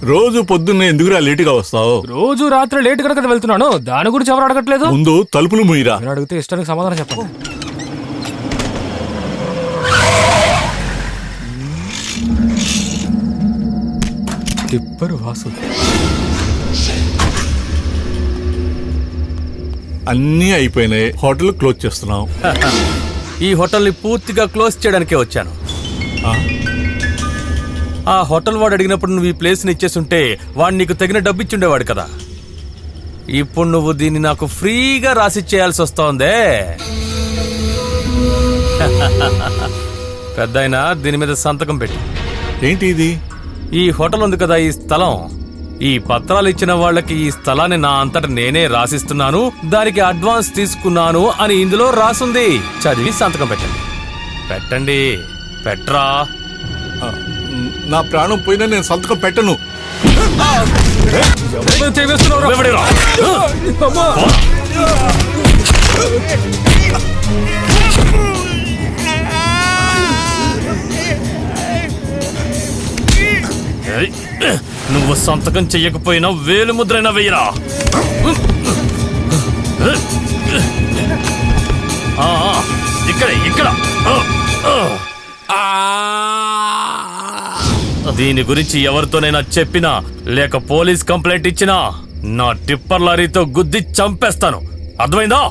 రోజు పొద్దున్నే ఎందుకురా లేటుగా వస్తావు? రోజు రాత్రి లేట్ కనుక వెళ్తున్నాను, దాని గురించి ఎవరు అడగట్లేదు. ముందు తలుపులు ముయ్యరా. నేను అడిగితే ఇష్టానికి సమాధానం చెప్పండి. టిప్పర్ వాసు. అన్నీ అయిపోయినాయి, హోటల్ క్లోజ్ చేస్తున్నాం. ఈ హోటల్ని పూర్తిగా క్లోజ్ చేయడానికే వచ్చాను. ఆ? ఆ హోటల్ వాడు అడిగినప్పుడు నువ్వు ఈ ప్లేస్ని ఇచ్చేస్తుంటే వాడు నీకు తగిన డబ్బు ఇచ్చుండేవాడు కదా. ఇప్పుడు నువ్వు దీన్ని నాకు ఫ్రీగా రాసిచ్చేయాల్సి వస్తోందే. పెద్దాయనా, దీని మీద సంతకం పెట్టి. ఏంటి ఇది? ఈ హోటల్ ఉంది కదా, ఈ స్థలం, ఈ పత్రాలు ఇచ్చిన వాళ్ళకి ఈ స్థలాన్ని నా అంతట నేనే రాసిస్తున్నాను, దానికి అడ్వాన్స్ తీసుకున్నాను అని ఇందులో రాసుంది. చదివి సంతకం పెట్టండి. పెట్టండి, పెట్రా. ఆ, నా ప్రాణం పోయినా నేను సంతకం పెట్టను. ఎవడిరా? ఏయ్, నువ్వు సంతకం చెయ్యకపోయినా వేలు ముద్రైనా వెయ్యరా. ఇక్కడ ఇక్కడ దీని గురించి ఎవరితోనైనా చెప్పినా లేక పోలీస్ కంప్లైంట్ ఇచ్చినా నా టిప్పర్ లారీతో గుద్ది చంపేస్తాను. అర్థమైందా?